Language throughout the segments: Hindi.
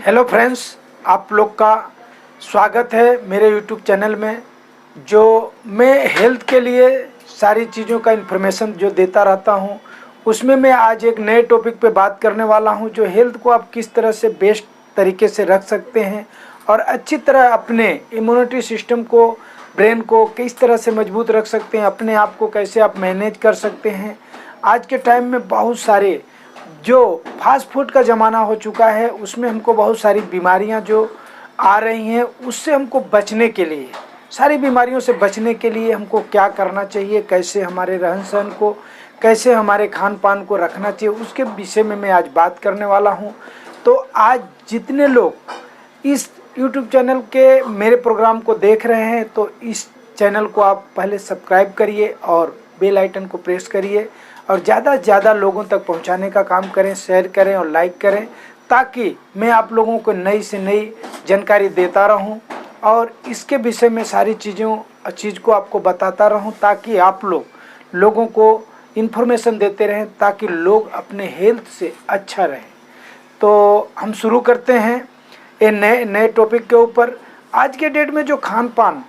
हेलो फ्रेंड्स, आप लोग का स्वागत है मेरे यूट्यूब चैनल में। जो मैं हेल्थ के लिए सारी चीज़ों का इन्फॉर्मेशन जो देता रहता हूं, उसमें मैं आज एक नए टॉपिक पे बात करने वाला हूं। जो हेल्थ को आप किस तरह से बेस्ट तरीके से रख सकते हैं और अच्छी तरह अपने इम्यूनिटी सिस्टम को, ब्रेन को किस तरह से मजबूत रख सकते हैं, अपने आप को कैसे आप मैनेज कर सकते हैं। आज के टाइम में बहुत सारे जो फास्ट फूड का ज़माना हो चुका है, उसमें हमको बहुत सारी बीमारियां जो आ रही हैं, उससे हमको बचने के लिए, सारी बीमारियों से बचने के लिए हमको क्या करना चाहिए, कैसे हमारे रहन सहन को, कैसे हमारे खान पान को रखना चाहिए, उसके विषय में मैं आज बात करने वाला हूं। तो आज जितने लोग इस YouTube चैनल के मेरे प्रोग्राम को देख रहे हैं, तो इस चैनल को आप पहले सब्सक्राइब करिए और बेल आइकन को प्रेस करिए और ज़्यादा से ज़्यादा लोगों तक पहुंचाने का काम करें, शेयर करें और लाइक करें, ताकि मैं आप लोगों को नई से नई जानकारी देता रहूं और इसके विषय में सारी चीज़ को आपको बताता रहूं, ताकि आप लोगों को इन्फॉर्मेशन देते रहें, ताकि लोग अपने हेल्थ से अच्छा रहें। तो हम शुरू करते हैं ये नए टॉपिक के ऊपर। आज के डेट में जो खान पान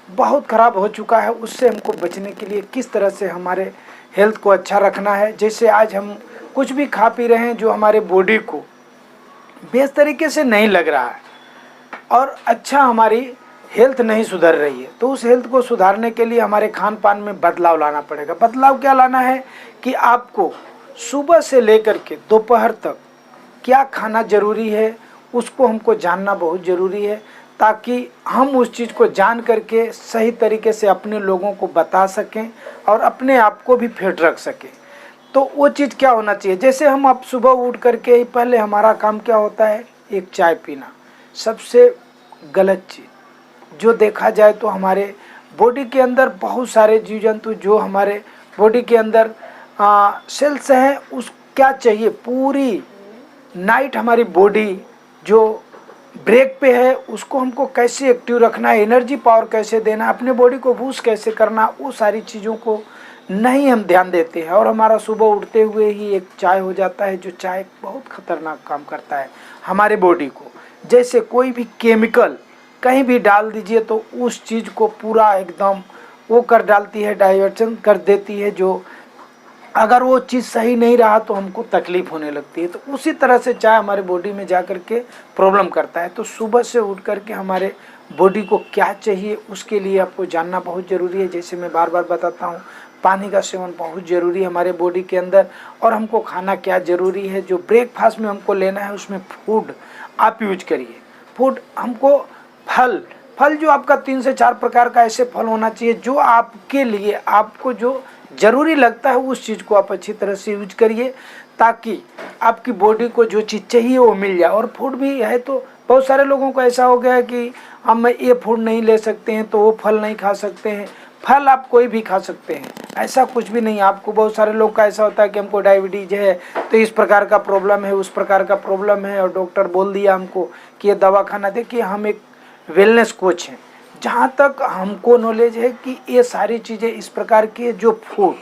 बहुत ख़राब हो चुका है, उससे हमको बचने के लिए किस तरह से हमारे हेल्थ को अच्छा रखना है। जैसे आज हम कुछ भी खा पी रहे हैं जो हमारे बॉडी को बेस्ट तरीके से नहीं लग रहा है और अच्छा हमारी हेल्थ नहीं सुधर रही है, तो उस हेल्थ को सुधारने के लिए हमारे खान पान में बदलाव लाना पड़ेगा। बदलाव क्या लाना है कि आपको सुबह से लेकर के दोपहर तक क्या खाना ज़रूरी है, उसको हमको जानना बहुत ज़रूरी है, ताकि हम उस चीज़ को जान करके सही तरीके से अपने लोगों को बता सकें और अपने आप को भी फिट रख सकें। तो वो चीज़ क्या होना चाहिए, जैसे हम अब सुबह उठ करके ही पहले हमारा काम क्या होता है, एक चाय पीना। सबसे गलत चीज़ जो देखा जाए तो हमारे बॉडी के अंदर बहुत सारे जीव जंतु जो हमारे बॉडी के अंदर सेल्स हैं, उस क्या चाहिए, पूरी नाइट हमारी बॉडी जो ब्रेक पे है, उसको हमको कैसे एक्टिव रखना है, एनर्जी पावर कैसे देना, अपने बॉडी को बूस्ट कैसे करना, वो सारी चीज़ों को नहीं हम ध्यान देते हैं। और हमारा सुबह उठते हुए ही एक चाय हो जाता है, जो चाय बहुत खतरनाक काम करता है हमारे बॉडी को। जैसे कोई भी केमिकल कहीं भी डाल दीजिए तो उस चीज़ को पूरा एकदम वो कर डालती है, डाइवर्जन कर देती है। जो अगर वो चीज़ सही नहीं रहा तो हमको तकलीफ़ होने लगती है। तो उसी तरह से चाय हमारे बॉडी में जा कर के प्रॉब्लम करता है। तो सुबह से उठ कर के हमारे बॉडी को क्या चाहिए, उसके लिए आपको जानना बहुत ज़रूरी है। जैसे मैं बार बार बताता हूँ, पानी का सेवन बहुत ज़रूरी है हमारे बॉडी के अंदर। और हमको खाना क्या ज़रूरी है, जो ब्रेकफास्ट में हमको लेना है, उसमें फूड आप यूज करिए। फूड हमको फल जो आपका 3 से 4 प्रकार का ऐसे फल होना चाहिए जो आपके लिए, आपको जो ज़रूरी लगता है, उस चीज़ को आप अच्छी तरह से यूज करिए, ताकि आपकी बॉडी को जो चीज़ चाहिए वो मिल जाए। और फूड भी है तो बहुत सारे लोगों को ऐसा हो गया है कि हम ये फूड नहीं ले सकते हैं तो वो फल नहीं खा सकते हैं। फल आप कोई भी खा सकते हैं, ऐसा कुछ भी नहीं। आपको बहुत सारे लोग का ऐसा होता है कि हमको डायबिटीज़ है तो इस प्रकार का प्रॉब्लम है, उस प्रकार का प्रॉब्लम है, और डॉक्टर बोल दिया हमको कि ये दवा खाना। देखिए, हम एक वेलनेस कोच हैं, जहाँ तक हमको नॉलेज है कि ये सारी चीज़ें इस प्रकार की है, जो फूड,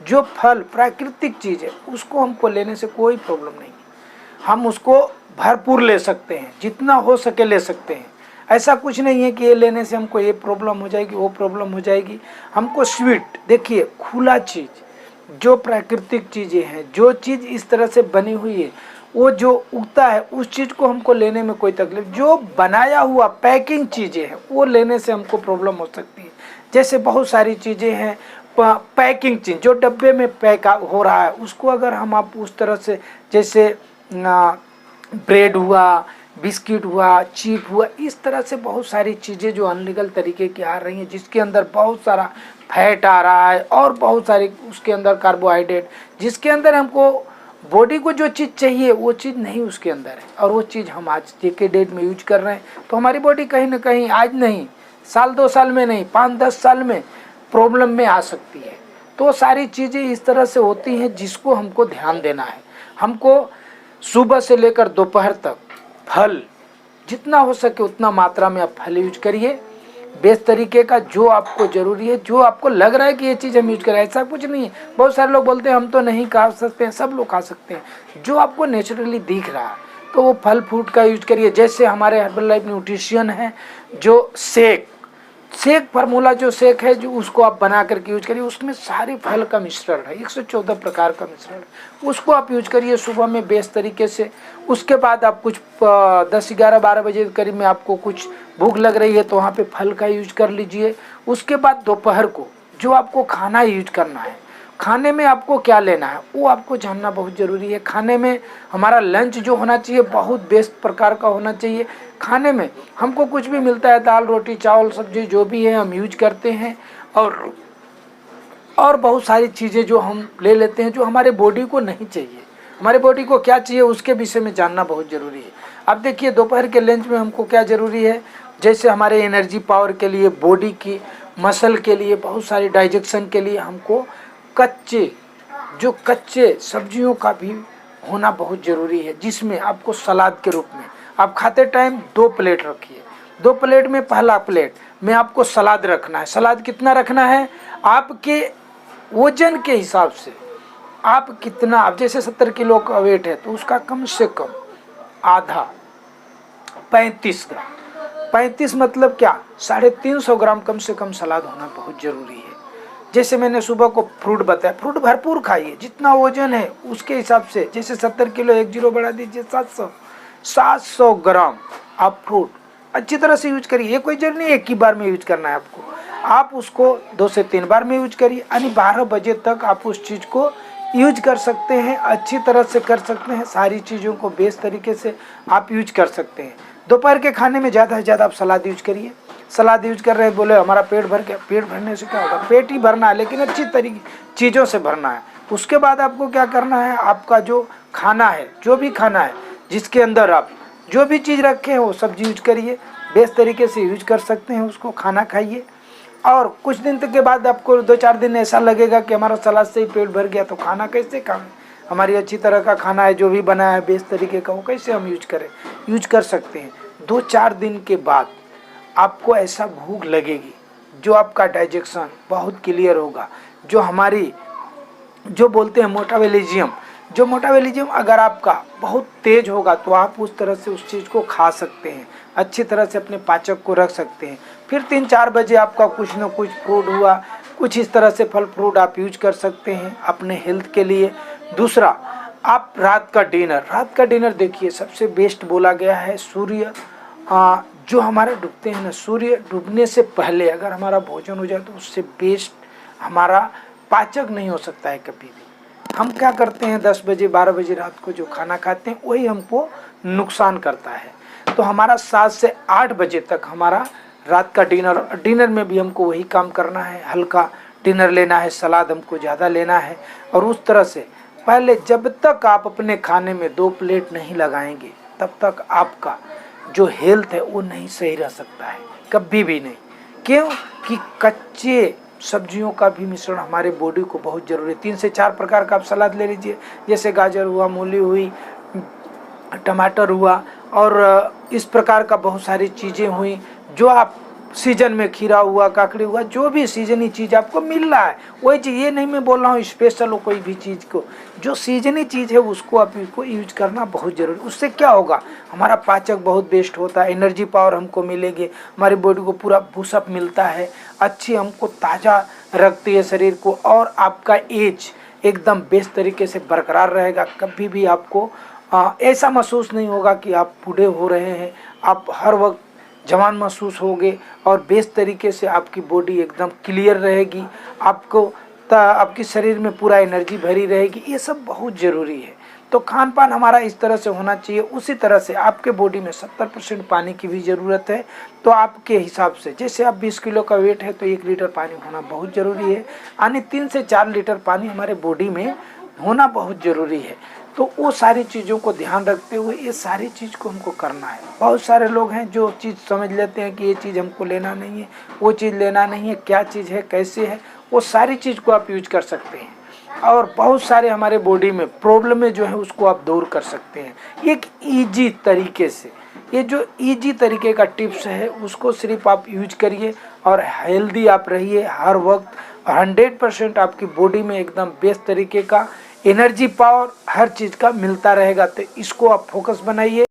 जो फल प्राकृतिक चीज़ है, उसको हमको लेने से कोई प्रॉब्लम नहीं। हम उसको भरपूर ले सकते हैं, जितना हो सके ले सकते हैं। ऐसा कुछ नहीं है कि ये लेने से हमको ये प्रॉब्लम हो जाएगी, वो प्रॉब्लम हो जाएगी। हमको स्वीट, देखिए खुला चीज़, जो प्राकृतिक चीज़ें हैं, जो चीज़ इस तरह से बनी हुई है, वो जो उगता है, उस चीज़ को हमको लेने में कोई तकलीफ। जो बनाया हुआ पैकिंग चीज़ें हैं, वो लेने से हमको प्रॉब्लम हो सकती है। जैसे बहुत सारी चीज़ें हैं, पैकिंग चीज़ जो डब्बे में पैक हो रहा है, उसको अगर हम आप उस तरह से, जैसे ब्रेड हुआ, बिस्किट हुआ, चिप हुआ, इस तरह से बहुत सारी चीज़ें जो अनलीगल तरीके की आ रही हैं, जिसके अंदर बहुत सारा फैट आ रहा है और बहुत सारी उसके अंदर कार्बोहाइड्रेट, जिसके अंदर हमको बॉडी को जो चीज़ चाहिए वो चीज़ नहीं उसके अंदर है, और वो चीज़ हम आज के डेट में यूज कर रहे हैं। तो हमारी बॉडी कहीं ना कहीं, आज नहीं, साल 2 साल में नहीं, 5-10 साल में प्रॉब्लम में आ सकती है। तो सारी चीज़ें इस तरह से होती हैं, जिसको हमको ध्यान देना है। हमको सुबह से लेकर दोपहर तक फल, जितना हो सके उतना मात्रा में आप फल यूज करिए, बेस्ट तरीके का, जो आपको ज़रूरी है, जो आपको लग रहा है कि ये चीज़ हम यूज करें। ऐसा कुछ नहीं है। बहुत सारे लोग बोलते हैं हम तो नहीं खा सकते हैं, सब लोग खा सकते हैं। जो आपको नेचुरली दिख रहा है, तो वो फल फ्रूट का यूज करिए। जैसे हमारे हर्बल लाइफ न्यूट्रिशन है, जो शेक फार्मूला जो शेक है, जो उसको आप बना करके यूज करिए। उसमें सारे फल का मिश्रण है, 114 प्रकार का मिश्रण है, उसको आप यूज करिए सुबह में बेस्ट तरीके से। उसके बाद आप कुछ 10, 11, 12 बजे करीब में आपको कुछ भूख लग रही है तो वहाँ पे फल का यूज कर लीजिए। उसके बाद दोपहर को जो आपको खाना यूज करना है, खाने में आपको क्या लेना है वो आपको जानना बहुत ज़रूरी है। खाने में हमारा लंच जो होना चाहिए बहुत बेस्ट प्रकार का होना चाहिए। खाने में हमको कुछ भी मिलता है, दाल रोटी चावल सब्जी जो भी है हम यूज करते हैं, और बहुत सारी चीज़ें जो हम ले लेते हैं जो हमारे बॉडी को नहीं चाहिए। हमारे बॉडी को क्या चाहिए उसके विषय में जानना बहुत ज़रूरी है। अब देखिए दोपहर के लंच में हमको क्या ज़रूरी है, जैसे हमारे एनर्जी पावर के लिए, बॉडी की मसल के लिए, बहुत सारी डाइजेशन के लिए हमको कच्चे सब्जियों का भी होना बहुत ज़रूरी है, जिसमें आपको सलाद के रूप में आप खाते टाइम 2 प्लेट रखिए। 2 प्लेट में पहला प्लेट में आपको सलाद रखना है। सलाद कितना रखना है, आपके वजन के हिसाब से आप कितना, आप जैसे 70 किलो का वेट है तो उसका कम से कम आधा 35 ग्राम, 35 मतलब क्या 350 ग्राम कम से कम सलाद होना बहुत ज़रूरी है। जैसे मैंने सुबह को फ्रूट बताया, फ्रूट भरपूर खाइए, जितना वजन है उसके हिसाब से। जैसे 70 किलो 10 बढ़ा दीजिए 700 ग्राम आप फ्रूट अच्छी तरह से यूज करिए। ये कोई जरूरी नहीं एक ही बार में यूज करना है आपको, आप उसको 2 से 3 बार में यूज करिए, यानी 12 बजे तक आप उस चीज़ को यूज कर सकते हैं, अच्छी तरह से कर सकते हैं। सारी चीज़ों को बेस्ट तरीके से आप यूज कर सकते हैं। दोपहर के खाने में ज़्यादा से ज़्यादा आप सलाद यूज करिए। सलाद यूज कर रहे हैं, बोले हमारा पेट भर गया, पेट भरने से क्या होगा, पेट ही भरना है लेकिन अच्छी तरीके चीज़ों से भरना है। उसके बाद आपको क्या करना है, आपका जो खाना है, जो भी खाना है जिसके अंदर आप जो भी चीज़ रखे हैं वो सब्जी यूज करिए, बेस्ट तरीके से यूज कर सकते हैं, उसको खाना खाइए। और कुछ दिन तक के बाद आपको 2-4 दिन ऐसा लगेगा कि हमारा सलाद से ही पेट भर गया, तो खाना कैसे खाएं, हमारी अच्छी तरह का खाना है जो भी बना है बेस्ट तरीके का, वो कैसे हम यूज कर सकते हैं। 2-4 दिन के बाद आपको ऐसा भूख लगेगी, जो आपका डाइजेशन बहुत क्लियर होगा, जो हमारी जो बोलते हैं मोटावेलिज्म अगर आपका बहुत तेज होगा तो आप उस तरह से उस चीज़ को खा सकते हैं, अच्छी तरह से अपने पाचक को रख सकते हैं। फिर 3-4 बजे आपका कुछ न कुछ फ्रूट हुआ, कुछ इस तरह से फल फ्रूट आप यूज कर सकते हैं अपने हेल्थ के लिए। दूसरा, आप रात का डिनर देखिए, सबसे बेस्ट बोला गया है सूर्य जो हमारे डूबते हैं ना, सूर्य डूबने से पहले अगर हमारा भोजन हो जाए तो उससे बेस्ट हमारा पाचक नहीं हो सकता है कभी भी। हम क्या करते हैं 10 बजे 12 बजे रात को जो खाना खाते हैं वही हमको नुकसान करता है। तो हमारा 7 से 8 बजे तक हमारा रात का डिनर में भी हमको वही काम करना है, हल्का डिनर लेना है, सलाद हमको ज़्यादा लेना है। और उस तरह से पहले जब तक आप अपने खाने में 2 प्लेट नहीं लगाएंगे तब तक आपका जो हेल्थ है वो नहीं सही रह सकता है, कभी भी नहीं। क्यों कि कच्चे सब्जियों का भी मिश्रण हमारे बॉडी को बहुत ज़रूरी है। 3 से 4 प्रकार का आप सलाद ले लीजिए, जैसे गाजर हुआ, मूली हुई, टमाटर हुआ, और इस प्रकार का बहुत सारी चीज़ें हुई जो आप सीजन में, खीरा हुआ, काकड़ी हुआ, जो भी सीजनी चीज़ आपको मिल रहा है वही चीज़। ये नहीं मैं बोल रहा हूँ स्पेशल हो कोई भी चीज़ को, जो सीजनी चीज़ है उसको आप इसको यूज करना बहुत ज़रूरी। उससे क्या होगा, हमारा पाचक बहुत बेस्ट होता है, एनर्जी पावर हमको मिलेगी, हमारी बॉडी को पूरा बूस्टअप मिलता है, अच्छी हमको ताज़ा रखती है शरीर को, और आपका एज एकदम बेस्ट तरीके से बरकरार रहेगा। कभी भी आपको ऐसा महसूस नहीं होगा कि आप बूढ़े हो रहे हैं, आप हर वक्त जवान महसूस होगे, और बेस्ट तरीके से आपकी बॉडी एकदम क्लियर रहेगी, आपकी शरीर में पूरा एनर्जी भरी रहेगी। ये सब बहुत ज़रूरी है। तो खान पान हमारा इस तरह से होना चाहिए। उसी तरह से आपके बॉडी में 70% पानी की भी ज़रूरत है। तो आपके हिसाब से जैसे आप 20 किलो का वेट है तो 1 लीटर पानी होना बहुत ज़रूरी है, यानी 3 से 4 लीटर पानी हमारे बॉडी में होना बहुत ज़रूरी है। तो वो सारी चीज़ों को ध्यान रखते हुए ये सारी चीज़ को हमको करना है। बहुत सारे लोग हैं जो चीज़ समझ लेते हैं कि ये चीज़ हमको लेना नहीं है, वो चीज़ लेना नहीं है, क्या चीज़ है, कैसे है, वो सारी चीज़ को आप यूज कर सकते हैं। और बहुत सारे हमारे बॉडी में प्रॉब्लम जो है उसको आप दूर कर सकते हैं एक ईजी तरीके से। ये जो ईजी तरीके का टिप्स है उसको सिर्फ आप यूज करिए और हेल्दी आप रहिए हर वक्त। 100% आपकी बॉडी में एकदम बेस्ट तरीके का एनर्जी पावर हर चीज़ का मिलता रहेगा। तो इसको आप फोकस बनाइए।